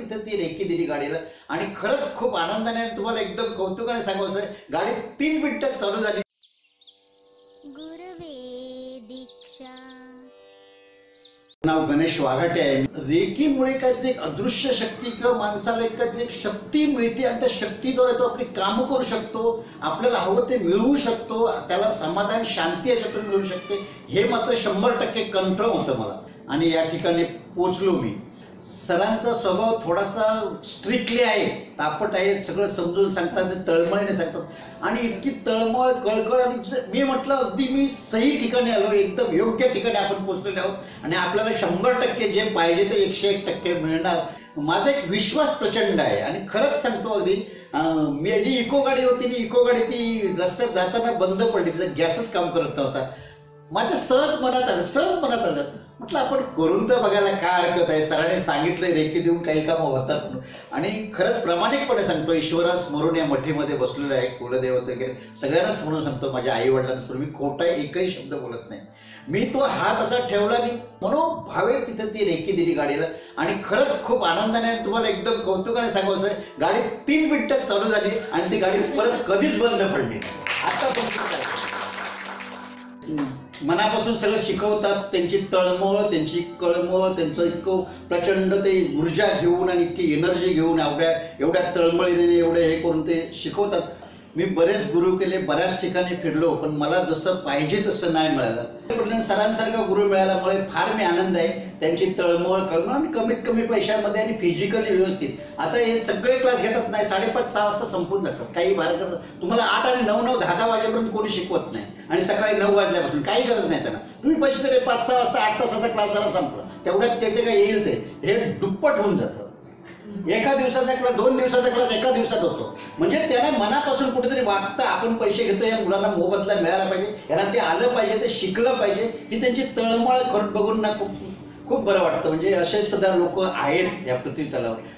तिथे ती रेकी दिली गाडीला आणि खरंच खूप आनंदाने तुम्हाला एकदम कौतुकाने सांगायचं आहे, गाडी 3 मिनिटात चालू झाली. गुरुवे दीक्षा. नाव गणेश वाघाटे आहे. रेकीमुळे काहीतरी एक अदृश्य शक्ती किंवा माणसाला काहीतरी एक शक्ती मिळते आणि त्या शक्तीद्वारे तो आपली कामं करू शकतो, आपल्याला हवं ते मिळवू शकतो, त्याला समाधान शांती याच्यातून मिळू शकते. हे मात्र 100% कन्फर्म होतं मला आणि या ठिकाणी पोचलो मी. सरांचा स्वभाव थोडासा स्ट्रिक्टली आहे, तापट आहे, सगळं समजून सांगतात, तळमळीने सांगतात आणि इतकी तळमळ कळकळ आणि मी म्हटलं अगदी मी सही ठिकाणी आलो, एकदम योग्य ठिकाणी आपण पोहोचलेलो आहोत आणि आपल्याला 100% जे पाहिजे ते 101% मिळणार. माझा एक विश्वास प्रचंड आहे आणि खरंच सांगतो अगदी मी जी इको गाडी होती, इको गाडी ती रस्त्यात जाताना बंद पडली, तिचा गॅसच काम करत नव्हता. माझ्या सहज मनात आलं म्हटलं आपण करून तर बघायला काय हरकत आहे. सरांनी सांगितलं रेकी देऊन काही कामं होतात आणि खरंच प्रामाणिकपणे सांगतो, ईश्वराला स्मरून या मठीमध्ये बसलेलं आहे, कुलदेवत वगैरे सगळ्यांना स्मरून सांगतो, माझ्या आई वडिलांना स्मरून, मी खोटा एकही शब्द बोलत नाही. मी तो हात असा ठेवला आणि मनोभावे तिथे ती रेकी दिली गाडीला आणि खरंच खूप आनंदाने तुम्हाला एकदम कौतुकाने सांगायचं आहे, गाडी 3 मिनिटात चालू झाली आणि ती गाडी परत कधीच बंद पडली. आता मनापासून सगळं शिकवतात, त्यांची तळमळ, त्यांची कळमळ, त्यांचं इतकं प्रचंड ते ऊर्जा घेऊन आणि इतकी एनर्जी घेऊन एवढ्या तळमळीने एवढे हे करून ते शिकवतात. मी बरेच गुरु केले, बऱ्याच ठिकाणी फिरलो, पण मला जसं पाहिजे तसं नाही मिळालं. सरांसारखा गुरु मिळाल्यामुळे फार मी आनंद आहे. त्यांची तळमळ कळमळ आणि कमीत कमी पैशामध्ये आणि फिजिकली व्यवस्थित. आता हे सगळे क्लास घेतात नाही, 5:30-6 वाजता संपून जातात, काही बाहेर करतात. तुम्हाला 8 आणि 9 10 वाजेपर्यंत कोणी शिकवत नाही आणि सकाळी 9 वाजल्यापासून काही गरज नाही त्यांना. तुम्ही पैसे दिले 5-6 वाजता 8 तासाचा क्लास जरा संपला, तेवढ्यात ते काय येईल ते हे दुप्पट होऊन जातं. एका दिवसाचा क्लास 2 दिवसाचा क्लास एका दिवसात होतो. म्हणजे त्याला मनापासून कुठेतरी वागतं, आपण पैसे घेतो, या मुलांना मोबदला मिळाला पाहिजे, यांना ते आलं पाहिजे, ते शिकलं पाहिजे, ही त्यांची तळमळ बघून ना खूप खूप बरं वाटतं. म्हणजे असे सुद्धा लोक आहेत या पृथ्वी तलावर.